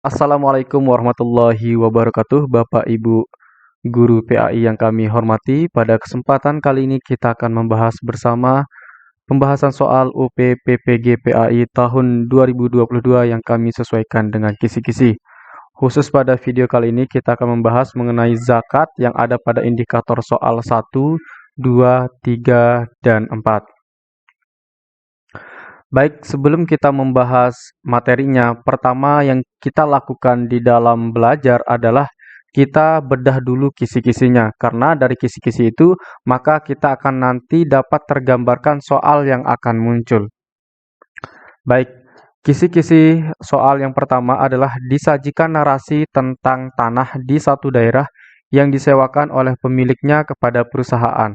Assalamualaikum warahmatullahi wabarakatuh, Bapak Ibu Guru PAI yang kami hormati. Pada kesempatan kali ini kita akan membahas bersama pembahasan soal UPPPG PAI tahun 2022 yang kami sesuaikan dengan kisi-kisi. Khusus pada video kali ini kita akan membahas mengenai zakat yang ada pada indikator soal 1, 2, 3, dan 4. Baik, sebelum kita membahas materinya, pertama yang kita lakukan di dalam belajar adalah kita bedah dulu kisi-kisinya. Karena dari kisi-kisi itu, maka kita akan nanti dapat tergambarkan soal yang akan muncul. Baik, kisi-kisi soal yang pertama adalah disajikan narasi tentang tanah di satu daerah yang disewakan oleh pemiliknya kepada perusahaan.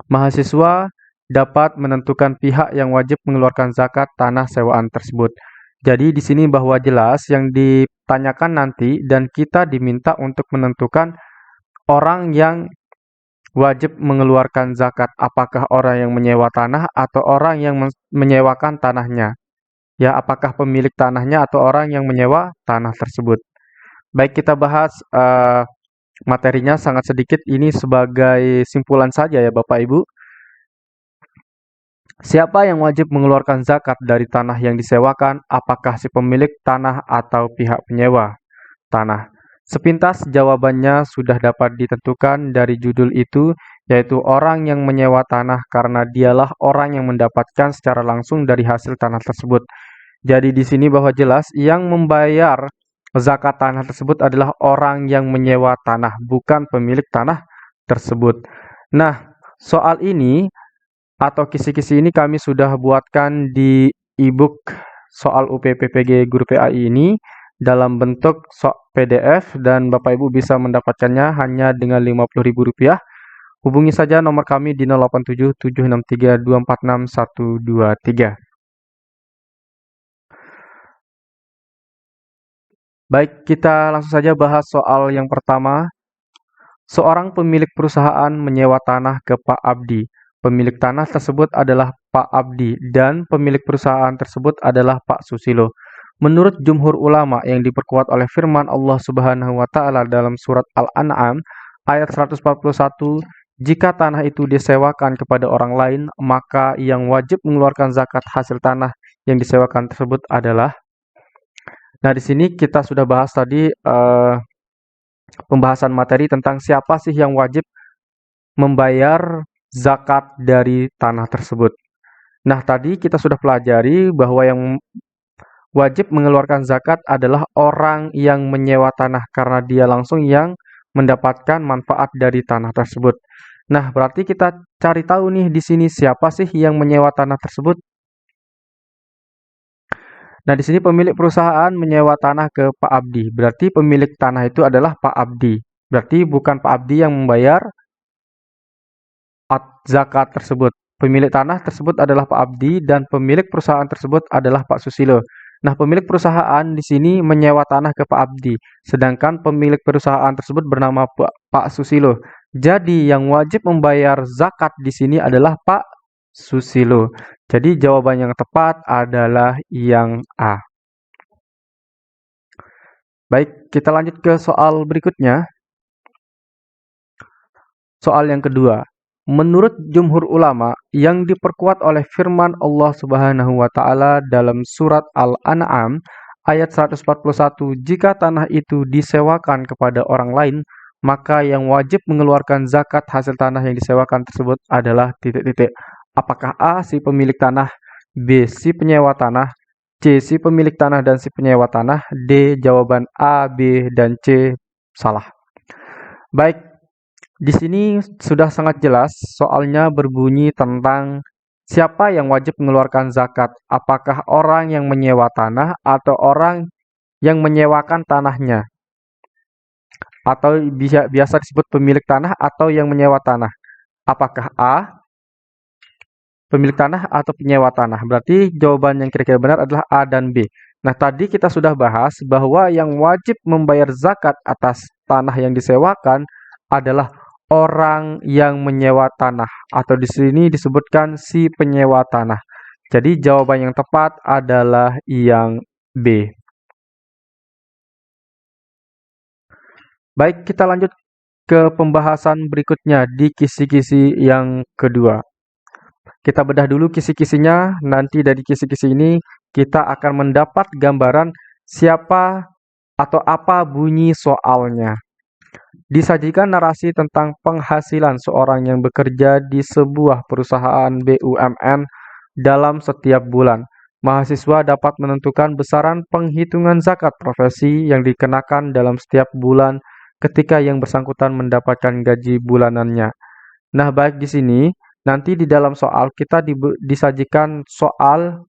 Mahasiswa dapat menentukan pihak yang wajib mengeluarkan zakat tanah sewaan tersebut. Jadi di sini bahwa jelas yang ditanyakan nanti dan kita diminta untuk menentukan orang yang wajib mengeluarkan zakat. Apakah orang yang menyewa tanah atau orang yang menyewakan tanahnya? Ya, apakah pemilik tanahnya atau orang yang menyewa tanah tersebut? Baik, kita bahas materinya sangat sedikit. Ini sebagai simpulan saja ya Bapak Ibu. Siapa yang wajib mengeluarkan zakat dari tanah yang disewakan? Apakah si pemilik tanah atau pihak penyewa tanah? Sepintas jawabannya sudah dapat ditentukan dari judul itu, yaitu orang yang menyewa tanah karena dialah orang yang mendapatkan secara langsung dari hasil tanah tersebut. Jadi di sini bahwa jelas yang membayar zakat tanah tersebut adalah orang yang menyewa tanah, bukan pemilik tanah tersebut. Nah, soal ini atau kisi-kisi ini kami sudah buatkan di e-book soal UPPPG Guru PAI ini dalam bentuk PDF dan Bapak Ibu bisa mendapatkannya hanya dengan Rp50.000. Hubungi saja nomor kami di 087763246123. Baik, kita langsung saja bahas soal yang pertama. Seorang pemilik perusahaan menyewa tanah ke Pak Abdi. Pemilik tanah tersebut adalah Pak Abdi dan pemilik perusahaan tersebut adalah Pak Susilo. Menurut jumhur ulama yang diperkuat oleh firman Allah Subhanahu wa taala dalam surat Al-An'am ayat 141, jika tanah itu disewakan kepada orang lain, maka yang wajib mengeluarkan zakat hasil tanah yang disewakan tersebut adalah. Nah, di sini kita sudah bahas tadi pembahasan materi tentang siapa sih yang wajib membayar zakat dari tanah tersebut. Nah, tadi kita sudah pelajari bahwa yang wajib mengeluarkan zakat adalah orang yang menyewa tanah karena dia langsung yang mendapatkan manfaat dari tanah tersebut. Nah, berarti kita cari tahu nih di sini siapa sih yang menyewa tanah tersebut. Nah, di sini pemilik perusahaan menyewa tanah ke Pak Abdi. Berarti pemilik tanah itu adalah Pak Abdi. Berarti bukan Pak Abdi yang membayar zakat tersebut. Pemilik tanah tersebut adalah Pak Abdi dan pemilik perusahaan tersebut adalah Pak Susilo. Nah, pemilik perusahaan di sini menyewa tanah ke Pak Abdi, sedangkan pemilik perusahaan tersebut bernama Pak Susilo. Jadi yang wajib membayar zakat di sini adalah Pak Susilo. Jadi jawaban yang tepat adalah yang A. Baik, kita lanjut ke soal berikutnya. Soal yang kedua. Menurut jumhur ulama yang diperkuat oleh firman Allah Subhanahu wa taala dalam surat Al-An'am ayat 141, jika tanah itu disewakan kepada orang lain, maka yang wajib mengeluarkan zakat hasil tanah yang disewakan tersebut adalah titik-titik. Apakah A si pemilik tanah, B si penyewa tanah, C si pemilik tanah dan si penyewa tanah, D jawaban A, B dan C salah. Baik, di sini sudah sangat jelas, soalnya berbunyi tentang siapa yang wajib mengeluarkan zakat. Apakah orang yang menyewa tanah atau orang yang menyewakan tanahnya? Atau biasa disebut pemilik tanah atau yang menyewa tanah. Apakah A, pemilik tanah atau penyewa tanah? Berarti jawaban yang kira-kira benar adalah A dan B. Nah, tadi kita sudah bahas bahwa yang wajib membayar zakat atas tanah yang disewakan adalah orang yang menyewa tanah atau di sini disebutkan si penyewa tanah. Jadi jawaban yang tepat adalah yang B. Baik, kita lanjut ke pembahasan berikutnya di kisi-kisi yang kedua. Kita bedah dulu kisi-kisinya, nanti dari kisi-kisi ini kita akan mendapat gambaran siapa atau apa bunyi soalnya. Disajikan narasi tentang penghasilan seorang yang bekerja di sebuah perusahaan BUMN dalam setiap bulan. Mahasiswa dapat menentukan besaran penghitungan zakat profesi yang dikenakan dalam setiap bulan ketika yang bersangkutan mendapatkan gaji bulanannya. Nah, baik di sini, nanti di dalam soal kita disajikan soal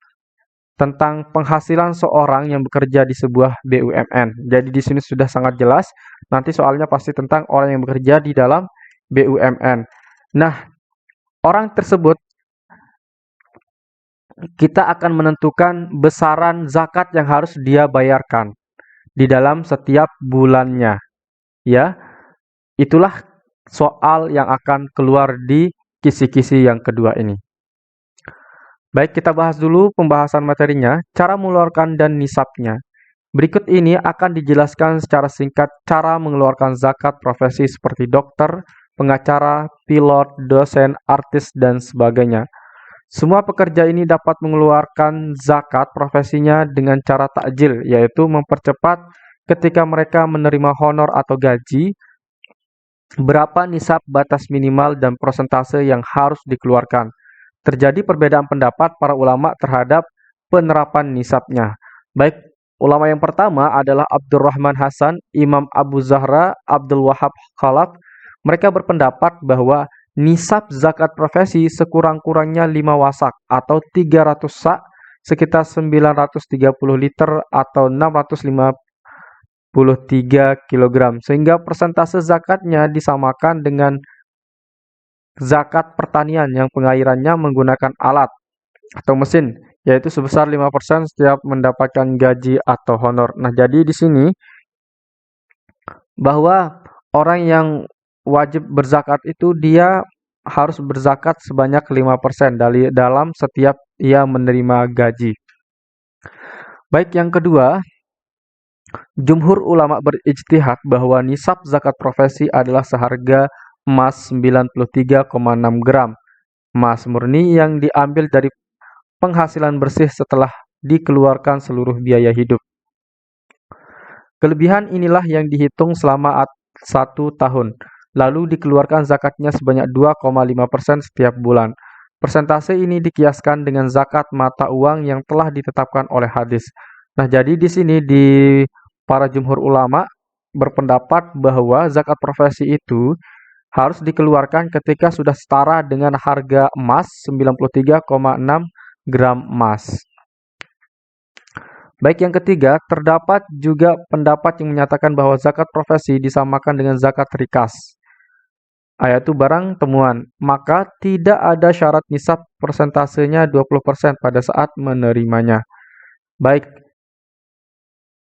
tentang penghasilan seorang yang bekerja di sebuah BUMN. Jadi di sini sudah sangat jelas, nanti soalnya pasti tentang orang yang bekerja di dalam BUMN. Nah, orang tersebut kita akan menentukan besaran zakat yang harus dia bayarkan di dalam setiap bulannya. Ya, itulah soal yang akan keluar di kisi-kisi yang kedua ini. Baik, kita bahas dulu pembahasan materinya, cara mengeluarkan dan nisabnya. Berikut ini akan dijelaskan secara singkat cara mengeluarkan zakat profesi seperti dokter, pengacara, pilot, dosen, artis, dan sebagainya. Semua pekerja ini dapat mengeluarkan zakat profesinya dengan cara takjil, yaitu mempercepat ketika mereka menerima honor atau gaji, berapa nisab batas minimal dan persentase yang harus dikeluarkan. Terjadi perbedaan pendapat para ulama terhadap penerapan nisabnya. Baik, ulama yang pertama adalah Abdurrahman Hasan, Imam Abu Zahra, Abdul Wahab Khalaf. Mereka berpendapat bahwa nisab zakat profesi sekurang-kurangnya 5 wasak atau 300 sak, sekitar 930 liter atau 653 kg, sehingga persentase zakatnya disamakan dengan zakat pertanian yang pengairannya menggunakan alat atau mesin, yaitu sebesar 5% setiap mendapatkan gaji atau honor. Nah, jadi di sini bahwa orang yang wajib berzakat itu dia harus berzakat sebanyak 5% dalam setiap ia menerima gaji. Baik, yang kedua, jumhur ulama berijtihad bahwa nisab zakat profesi adalah seharga emas 93,6 gram emas murni yang diambil dari penghasilan bersih setelah dikeluarkan seluruh biaya hidup. Kelebihan inilah yang dihitung selama 1 tahun, lalu dikeluarkan zakatnya sebanyak 2,5% setiap bulan. Persentase ini dikiaskan dengan zakat mata uang yang telah ditetapkan oleh hadis. Nah, jadi di sini di para jumhur ulama berpendapat bahwa zakat profesi itu harus dikeluarkan ketika sudah setara dengan harga emas 93,6 gram emas. Baik, yang ketiga, terdapat juga pendapat yang menyatakan bahwa zakat profesi disamakan dengan zakat rikas, yaitu barang temuan. Maka tidak ada syarat nisab persentasenya 20% pada saat menerimanya. Baik,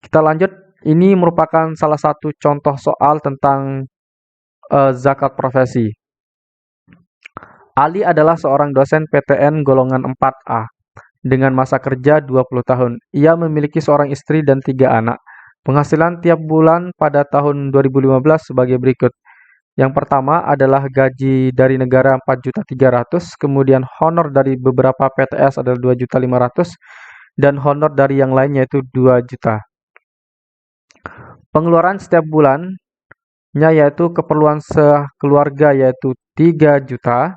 kita lanjut. Ini merupakan salah satu contoh soal tentang zakat profesi. Ali adalah seorang dosen PTN golongan 4A dengan masa kerja 20 tahun. Ia memiliki seorang istri dan 3 anak. Penghasilan tiap bulan pada tahun 2015 sebagai berikut. Yang pertama adalah gaji dari negara 4.300.000, kemudian honor dari beberapa PTS adalah 2.500.000 dan honor dari yang lainnya itu 2 juta. Pengeluaran setiap bulan yaitu keperluan sekeluarga yaitu 3 juta,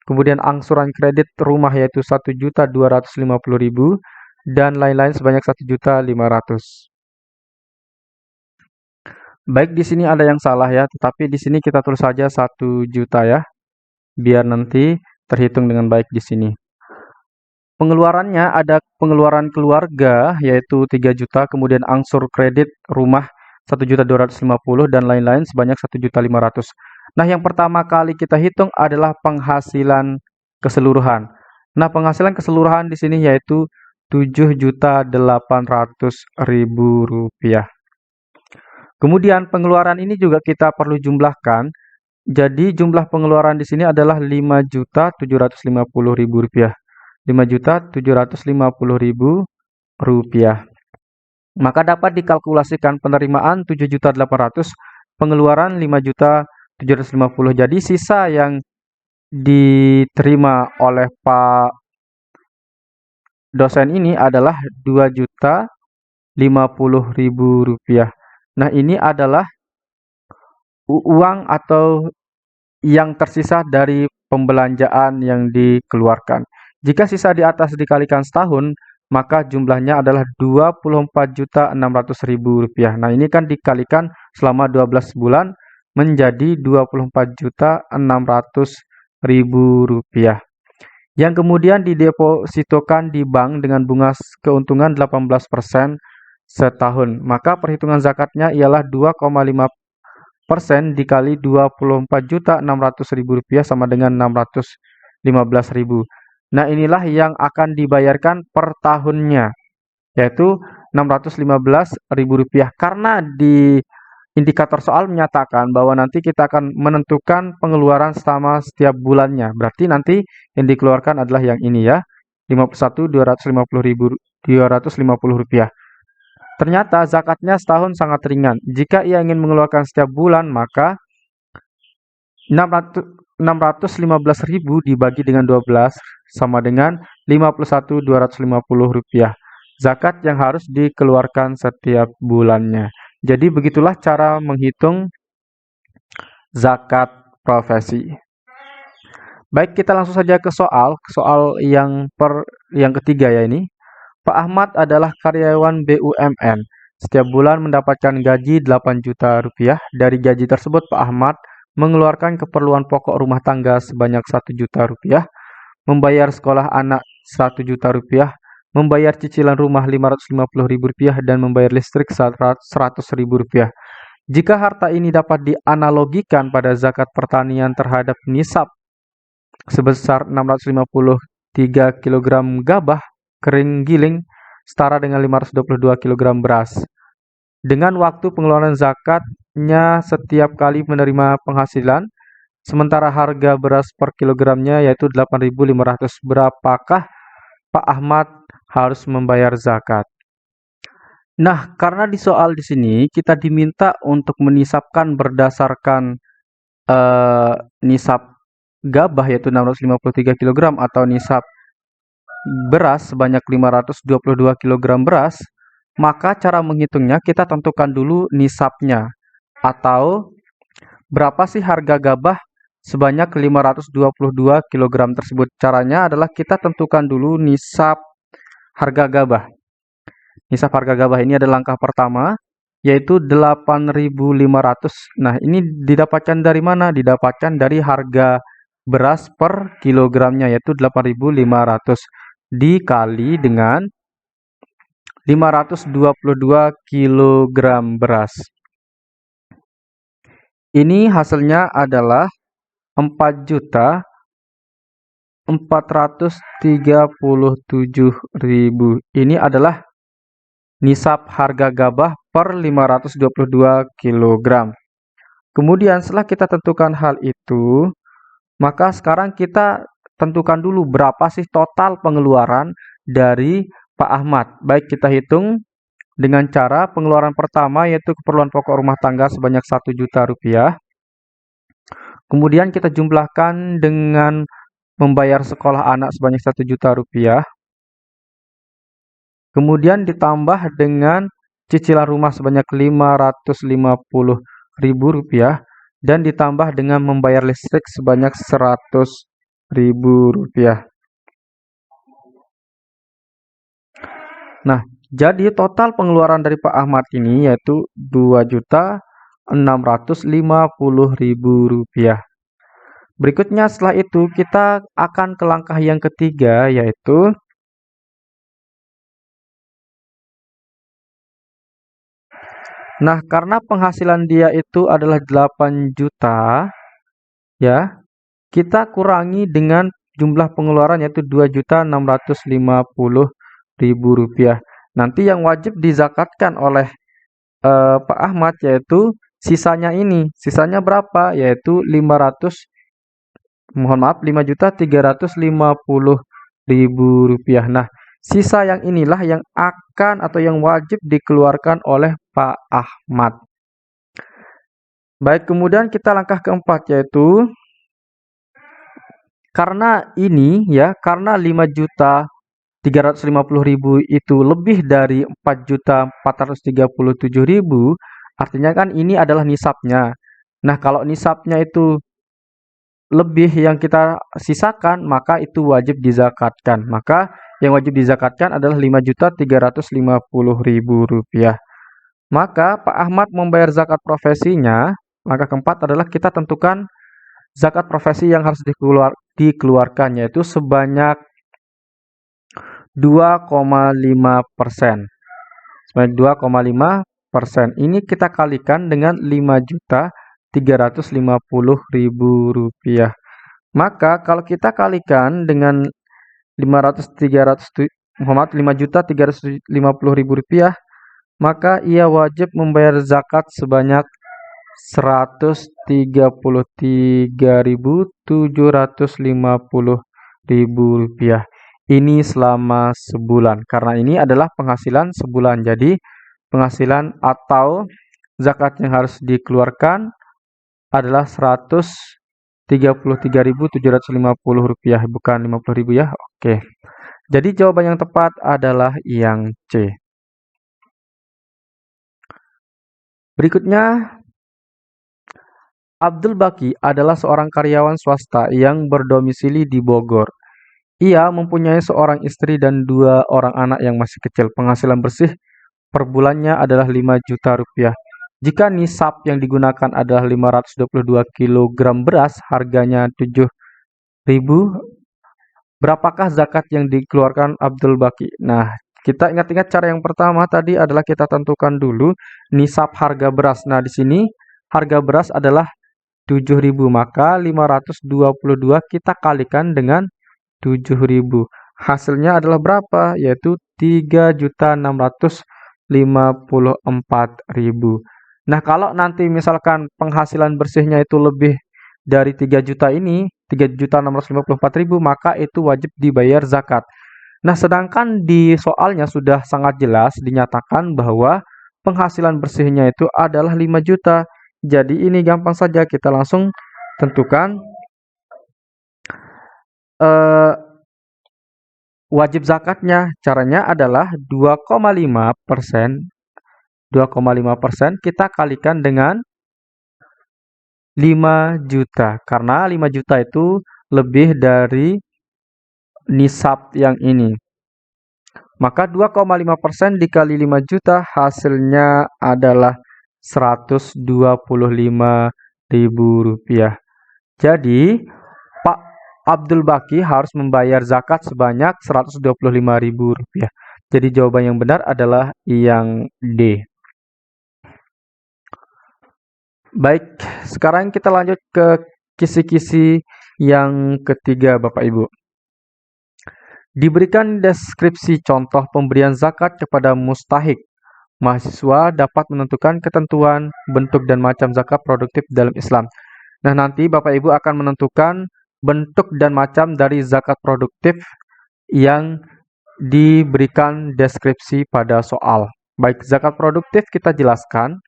kemudian angsuran kredit rumah yaitu 1.250.000 dan lain-lain sebanyak 1.500.000. Baik, di sini ada yang salah ya, tetapi di sini kita tulis saja 1 juta ya, biar nanti terhitung dengan baik di sini. Pengeluarannya ada pengeluaran keluarga yaitu 3 juta, kemudian angsur kredit rumah 1.250.000 dan lain-lain sebanyak 1.500.000. Nah, yang pertama kali kita hitung adalah penghasilan keseluruhan. Nah, penghasilan keseluruhan di sini yaitu 7.800.000 rupiah. Kemudian pengeluaran ini juga kita perlu jumlahkan. Jadi jumlah pengeluaran di sini adalah 5.750.000 rupiah. 5.750.000 rupiah. Maka dapat dikalkulasikan penerimaan 7.800.000 pengeluaran 5.750.000. Jadi sisa yang diterima oleh Pak dosen ini adalah 2.050.000 rupiah. Nah, ini adalah uang atau yang tersisa dari pembelanjaan yang dikeluarkan. Jika sisa di atas dikalikan setahun, maka jumlahnya adalah 24.600.000 rupiah. Nah, ini kan dikalikan selama 12 bulan menjadi 24.600.000 rupiah. Yang kemudian didepositokan di bank dengan bunga keuntungan 18% setahun. Maka perhitungan zakatnya ialah 2,5% dikali 24.600.000 rupiah sama dengan 615.000. Nah, inilah yang akan dibayarkan per tahunnya, yaitu 615.000 rupiah. Karena di indikator soal menyatakan bahwa nanti kita akan menentukan pengeluaran selama setiap bulannya. Berarti nanti yang dikeluarkan adalah yang ini ya, 51.250 rupiah. Ternyata zakatnya setahun sangat ringan. Jika ia ingin mengeluarkan setiap bulan, maka 615.000 dibagi dengan 12 sama dengan 51.250 rupiah. Zakat yang harus dikeluarkan setiap bulannya. Jadi begitulah cara menghitung zakat profesi. Baik, kita langsung saja ke soal yang ketiga ya ini. Pak Ahmad adalah karyawan BUMN. Setiap bulan mendapatkan gaji 8 juta rupiah. Dari gaji tersebut Pak Ahmad mengeluarkan keperluan pokok rumah tangga sebanyak 1 juta rupiah, membayar sekolah anak 1 juta rupiah, membayar cicilan rumah 550.000 rupiah, dan membayar listrik 100.000 rupiah. Jika harta ini dapat dianalogikan pada zakat pertanian terhadap nisab sebesar 653 kg gabah kering giling setara dengan 522 kg beras. Dengan waktu pengeluaran zakatnya setiap kali menerima penghasilan, sementara harga beras per kilogramnya yaitu 8.500. Berapakah Pak Ahmad harus membayar zakat? Nah, karena di soal di sini kita diminta untuk menisabkan berdasarkan nisab gabah yaitu 653 kg atau nisab beras sebanyak 522 kg beras, maka cara menghitungnya kita tentukan dulu nisabnya atau berapa sih harga gabah sebanyak 522 kg tersebut. Caranya adalah kita tentukan dulu nisab harga gabah. Nisab harga gabah ini adalah langkah pertama, yaitu 8.500. Nah, ini didapatkan dari mana? Didapatkan dari harga beras per kilogramnya, yaitu 8.500 dikali dengan 522 kg beras. Ini hasilnya adalah 4.437.000. Ini adalah nisab harga gabah per 522 kg. Kemudian setelah kita tentukan hal itu, maka sekarang kita tentukan dulu berapa sih total pengeluaran dari Pak Ahmad. Baik, kita hitung dengan cara pengeluaran pertama yaitu keperluan pokok rumah tangga sebanyak 1 juta rupiah. Kemudian kita jumlahkan dengan membayar sekolah anak sebanyak 1 juta rupiah. Kemudian ditambah dengan cicilan rumah sebanyak 550.000 rupiah dan ditambah dengan membayar listrik sebanyak 100.000 rupiah. Nah, jadi total pengeluaran dari Pak Ahmad ini yaitu 2.650.000 rupiah. Berikutnya setelah itu kita akan ke langkah yang ketiga yaitu karena penghasilan dia itu adalah 8 juta, ya, kita kurangi dengan jumlah pengeluaran yaitu 2.650.000 rupiah. Nanti yang wajib dizakatkan oleh Pak Ahmad yaitu sisanya ini. Sisanya berapa? Yaitu 5.350.000 rupiah. Nah, sisa yang inilah yang akan atau yang wajib dikeluarkan oleh Pak Ahmad. Baik, kemudian kita langkah keempat yaitu karena 5.350.000 itu lebih dari 4.437.000, artinya kan ini adalah nisabnya. Nah, kalau nisabnya itu lebih yang kita sisakan, maka itu wajib dizakatkan. Maka yang wajib dizakatkan adalah 5.350.000 rupiah. Maka Pak Ahmad membayar zakat profesinya. Langkah keempat adalah kita tentukan zakat profesi yang harus dikeluarkan, yaitu sebanyak 2,5%. Sebanyak 2,5%. Ini kita kalikan dengan 5.350.000 rupiah. Maka kalau kita kalikan dengan 5.350.000 rupiah, maka ia wajib membayar zakat sebanyak 133.750.000 rupiah. Ini selama sebulan, karena ini adalah penghasilan sebulan. Jadi penghasilan atau zakat yang harus dikeluarkan adalah 133.750 rupiah, bukan 50.000 ya. Oke. Jadi jawaban yang tepat adalah yang C. Berikutnya, Abdul Baki adalah seorang karyawan swasta yang berdomisili di Bogor. Ia mempunyai seorang istri dan 2 orang anak yang masih kecil. Penghasilan bersih per bulannya adalah 5 juta rupiah. Jika nisab yang digunakan adalah 522 kilogram beras, harganya 7.000, berapakah zakat yang dikeluarkan Abdul Baki? Nah, kita ingat-ingat cara yang pertama tadi adalah kita tentukan dulu nisab harga beras. Nah, di sini harga beras adalah 7.000, maka 522 kita kalikan dengan 7.000. Hasilnya adalah berapa? Yaitu 3.654.000. Nah, kalau nanti misalkan penghasilan bersihnya itu lebih dari 3 juta ini, 3.654.000, maka itu wajib dibayar zakat. Nah, sedangkan di soalnya sudah sangat jelas dinyatakan bahwa penghasilan bersihnya itu adalah 5 juta. Jadi ini gampang saja, kita langsung tentukan wajib zakatnya. Caranya adalah 2,5%. 2,5% kita kalikan dengan 5 juta. Karena 5 juta itu lebih dari nisab yang ini. Maka 2,5% dikali 5 juta hasilnya adalah 125.000 rupiah. Jadi, Pak Abdul Baki harus membayar zakat sebanyak 125.000 rupiah. Jadi jawaban yang benar adalah yang D. Baik, sekarang kita lanjut ke kisi-kisi yang ketiga, Bapak Ibu. Diberikan deskripsi contoh pemberian zakat kepada mustahik. Mahasiswa dapat menentukan ketentuan, bentuk, dan macam zakat produktif dalam Islam. Nah, nanti Bapak Ibu akan menentukan bentuk dan macam dari zakat produktif yang diberikan deskripsi pada soal. Baik, zakat produktif kita jelaskan.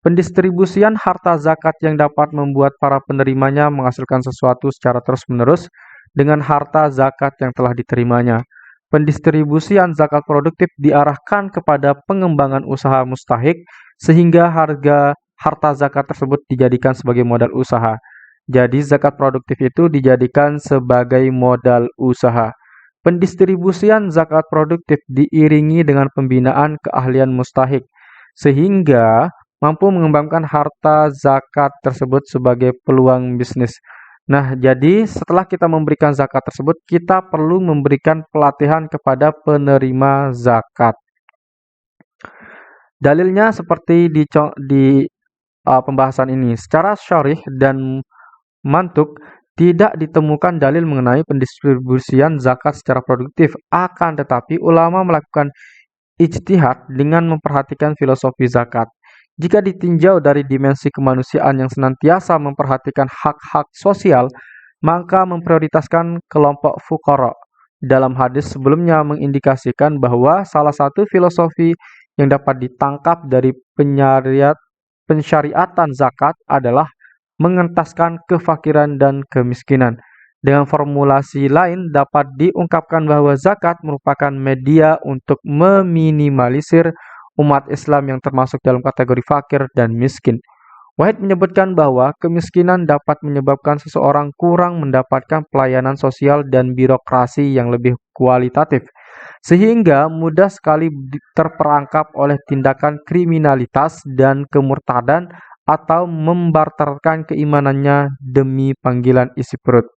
Pendistribusian harta zakat yang dapat membuat para penerimanya menghasilkan sesuatu secara terus-menerus dengan harta zakat yang telah diterimanya. Pendistribusian zakat produktif diarahkan kepada pengembangan usaha mustahik sehingga harta zakat tersebut dijadikan sebagai modal usaha. Jadi zakat produktif itu dijadikan sebagai modal usaha. Pendistribusian zakat produktif diiringi dengan pembinaan keahlian mustahik sehingga mampu mengembangkan harta zakat tersebut sebagai peluang bisnis. Nah, jadi setelah kita memberikan zakat tersebut, kita perlu memberikan pelatihan kepada penerima zakat. Dalilnya seperti di pembahasan ini. Secara syarih dan mantuk, tidak ditemukan dalil mengenai pendistribusian zakat secara produktif. Akan tetapi, ulama melakukan ijtihad dengan memperhatikan filosofi zakat. Jika ditinjau dari dimensi kemanusiaan yang senantiasa memperhatikan hak-hak sosial, maka memprioritaskan kelompok fuqara. Dalam hadis sebelumnya mengindikasikan bahwa salah satu filosofi yang dapat ditangkap dari pensyariatan zakat adalah mengentaskan kefakiran dan kemiskinan. Dengan formulasi lain dapat diungkapkan bahwa zakat merupakan media untuk meminimalisir umat Islam yang termasuk dalam kategori fakir dan miskin. Wahid menyebutkan bahwa kemiskinan dapat menyebabkan seseorang kurang mendapatkan pelayanan sosial dan birokrasi yang lebih kualitatif, sehingga mudah sekali terperangkap oleh tindakan kriminalitas dan kemurtadan atau membarterkan keimanannya demi panggilan isi perut.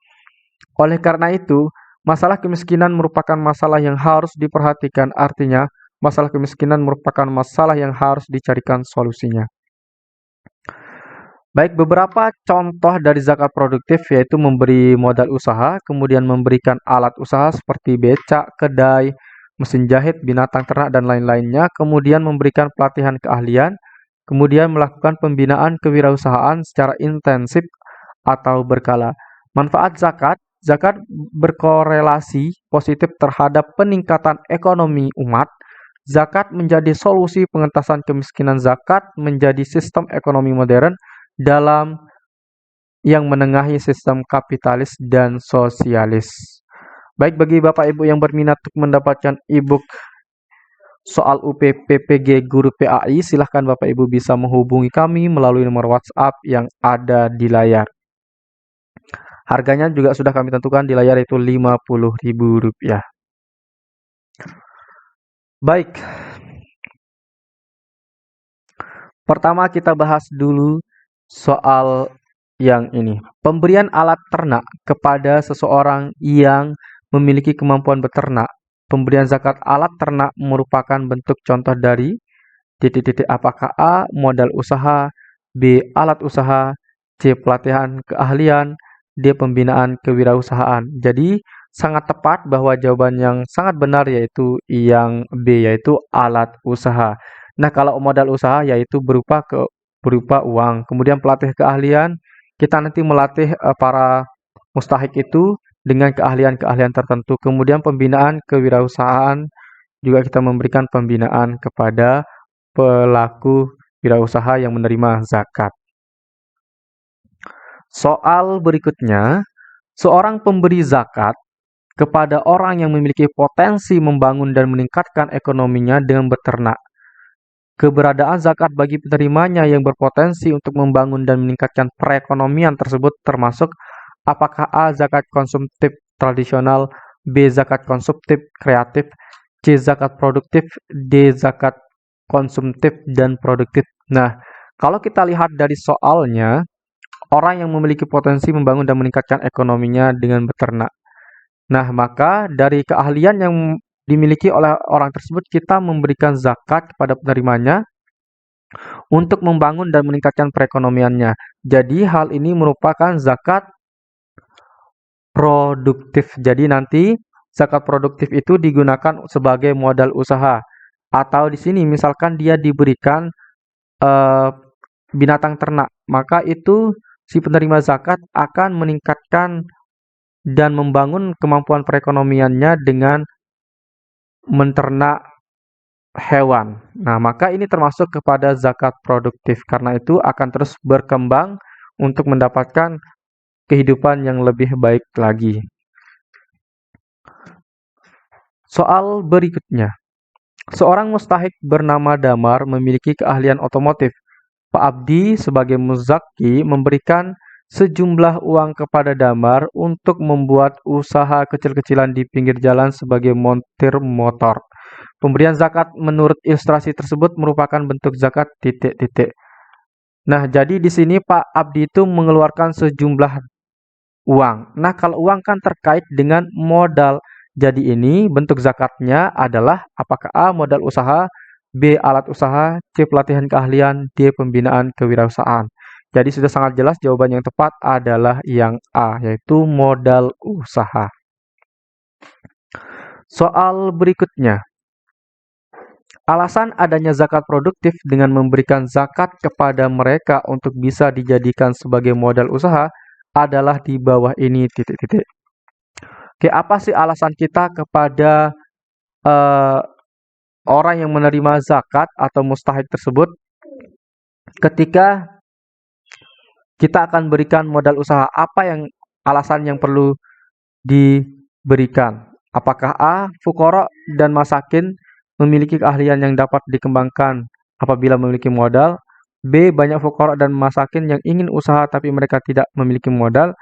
Oleh karena itu, masalah kemiskinan merupakan masalah yang harus diperhatikan, artinya masalah kemiskinan merupakan masalah yang harus dicarikan solusinya. Baik, beberapa contoh dari zakat produktif yaitu memberi modal usaha, kemudian memberikan alat usaha seperti becak, kedai, mesin jahit, binatang ternak, dan lain-lainnya, kemudian memberikan pelatihan keahlian, kemudian melakukan pembinaan kewirausahaan secara intensif atau berkala. Manfaat zakat, zakat berkorelasi positif terhadap peningkatan ekonomi umat. Zakat menjadi solusi pengentasan kemiskinan. Zakat menjadi sistem ekonomi modern dalam yang menengahi sistem kapitalis dan sosialis. Baik, bagi Bapak Ibu yang berminat untuk mendapatkan e-book soal UPPPG Guru PAI, silahkan Bapak Ibu bisa menghubungi kami melalui nomor WhatsApp yang ada di layar. Harganya juga sudah kami tentukan di layar, yaitu Rp50.000. Baik, pertama kita bahas dulu soal yang ini. Pemberian alat ternak kepada seseorang yang memiliki kemampuan beternak. Pemberian zakat alat ternak merupakan bentuk contoh dari titik-titik apakah A. Modal usaha, B. Alat usaha, C. Pelatihan keahlian, D. Pembinaan kewirausahaan. Jadi sangat tepat bahwa jawaban yang sangat benar yaitu yang B, yaitu alat usaha. Nah, kalau modal usaha yaitu berupa uang. Kemudian pelatih keahlian, kita nanti melatih para mustahik itu dengan keahlian-keahlian tertentu. Kemudian pembinaan kewirausahaan, juga kita memberikan pembinaan kepada pelaku wirausaha yang menerima zakat. Soal berikutnya, seorang pemberi zakat kepada orang yang memiliki potensi membangun dan meningkatkan ekonominya dengan beternak. Keberadaan zakat bagi penerimanya yang berpotensi untuk membangun dan meningkatkan perekonomian tersebut termasuk apakah A. Zakat konsumtif tradisional, B. Zakat konsumtif kreatif, C. Zakat produktif, D. Zakat konsumtif dan produktif. Nah, kalau kita lihat dari soalnya, orang yang memiliki potensi membangun dan meningkatkan ekonominya dengan beternak. Nah, maka dari keahlian yang dimiliki oleh orang tersebut, kita memberikan zakat kepada penerimanya untuk membangun dan meningkatkan perekonomiannya. Jadi, hal ini merupakan zakat produktif. Jadi, nanti zakat produktif itu digunakan sebagai modal usaha. Atau di sini misalkan dia diberikan binatang ternak, maka itu si penerima zakat akan meningkatkan dan membangun kemampuan perekonomiannya dengan menternak hewan. Nah, maka ini termasuk kepada zakat produktif. Karena itu akan terus berkembang untuk mendapatkan kehidupan yang lebih baik lagi. Soal berikutnya. Seorang mustahik bernama Damar memiliki keahlian otomotif. Pak Abdi sebagai muzaki memberikan sejumlah uang kepada Damar untuk membuat usaha kecil-kecilan di pinggir jalan sebagai montir motor. Pemberian zakat menurut ilustrasi tersebut merupakan bentuk zakat titik-titik. Nah, jadi di sini Pak Abdi itu mengeluarkan sejumlah uang. Nah, kalau uang kan terkait dengan modal. Jadi ini bentuk zakatnya adalah apakah A. Modal usaha, B. Alat usaha, C. Pelatihan keahlian, D. Pembinaan kewirausahaan. Jadi sudah sangat jelas jawaban yang tepat adalah yang A, yaitu modal usaha. Soal berikutnya. Alasan adanya zakat produktif dengan memberikan zakat kepada mereka untuk bisa dijadikan sebagai modal usaha adalah di bawah ini titik-titik. Oke, apa sih alasan kita kepada orang yang menerima zakat atau mustahik tersebut? ketika kita akan berikan modal usaha, apa yang alasan yang perlu diberikan? Apakah A. Fuqara dan masakin memiliki keahlian yang dapat dikembangkan apabila memiliki modal? B. Banyak fuqara dan masakin yang ingin usaha tapi mereka tidak memiliki modal.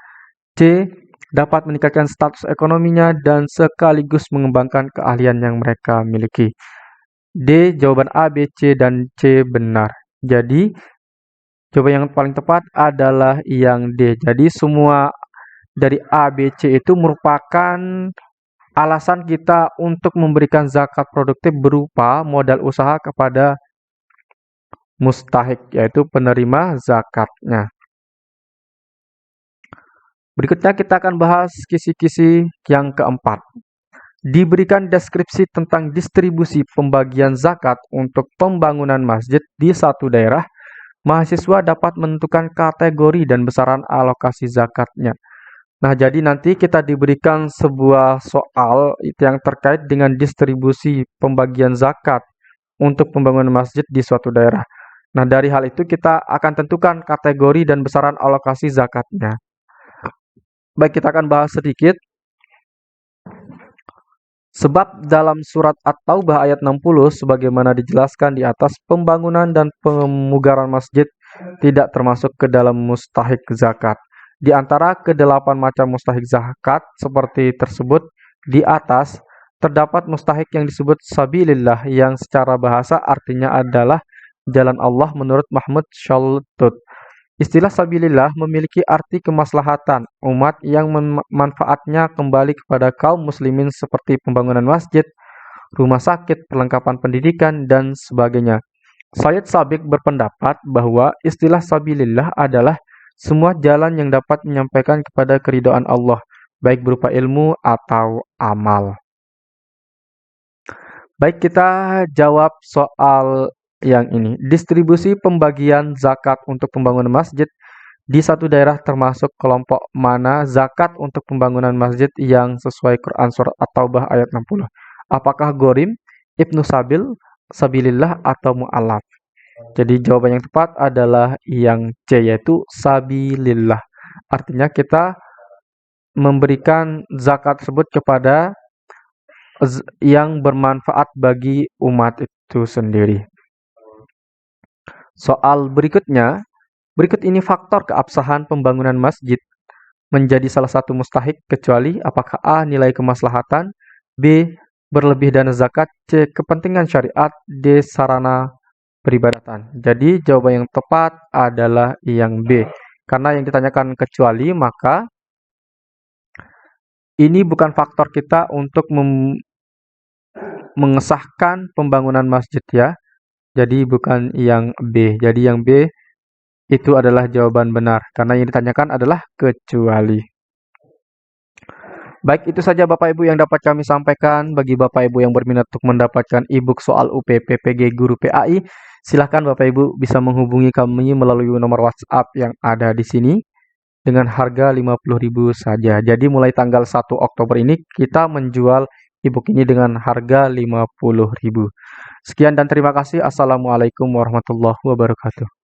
C. Dapat meningkatkan status ekonominya dan sekaligus mengembangkan keahlian yang mereka miliki. D. Jawaban A, B, C, dan C benar. Jadi, jawaban yang paling tepat adalah yang D. Jadi, semua dari A, B, C itu merupakan alasan kita untuk memberikan zakat produktif berupa modal usaha kepada mustahik, yaitu penerima zakatnya. Berikutnya kita akan bahas kisi-kisi yang keempat. Diberikan deskripsi tentang distribusi pembagian zakat untuk pembangunan masjid di satu daerah, mahasiswa dapat menentukan kategori dan besaran alokasi zakatnya. Nah, jadi nanti kita diberikan sebuah soal yang terkait dengan distribusi pembagian zakat untuk pembangunan masjid di suatu daerah. Nah, dari hal itu kita akan tentukan kategori dan besaran alokasi zakatnya. Baik, kita akan bahas sedikit. Sebab dalam surat At-Taubah ayat 60 sebagaimana dijelaskan di atas, pembangunan dan pemugaran masjid tidak termasuk ke dalam mustahik zakat. Di antara ke-8 macam mustahik zakat seperti tersebut di atas, terdapat mustahik yang disebut sabilillah yang secara bahasa artinya adalah jalan Allah menurut Mahmud Shaltut. Istilah sabilillah memiliki arti kemaslahatan umat yang manfaatnya kembali kepada kaum muslimin seperti pembangunan masjid, rumah sakit, perlengkapan pendidikan, dan sebagainya. Sayyid Sabiq berpendapat bahwa istilah sabilillah adalah semua jalan yang dapat menyampaikan kepada keridhaan Allah, baik berupa ilmu atau amal. Baik, kita jawab soal yang ini. Distribusi pembagian zakat untuk pembangunan masjid di satu daerah termasuk kelompok mana zakat untuk pembangunan masjid yang sesuai Quran surat At-Taubah ayat 60? Apakah Gorim, Ibnu Sabil, Sabilillah, atau Mu'alaf? Jadi jawaban yang tepat adalah yang C, yaitu Sabilillah. Artinya kita memberikan zakat tersebut kepada yang bermanfaat bagi umat itu sendiri. Soal berikutnya, berikut ini faktor keabsahan pembangunan masjid menjadi salah satu mustahik kecuali apakah A. Nilai kemaslahatan, B. Berlebih dana zakat, C. Kepentingan syariat, D. Sarana peribadatan. Jadi jawaban yang tepat adalah yang B. Karena yang ditanyakan kecuali, maka ini bukan faktor kita untuk mengesahkan pembangunan masjid ya. Jadi bukan yang B. Jadi yang B itu adalah jawaban benar. Karena yang ditanyakan adalah kecuali. Baik, itu saja Bapak Ibu yang dapat kami sampaikan. Bagi Bapak Ibu yang berminat untuk mendapatkan e-book soal UPPPG Guru PAI, silahkan Bapak Ibu bisa menghubungi kami melalui nomor WhatsApp yang ada di sini dengan harga 50.000 saja. Jadi mulai tanggal 1 Oktober ini kita menjual e-book ini dengan harga 50.000. Sekian dan terima kasih. Assalamualaikum warahmatullahi wabarakatuh.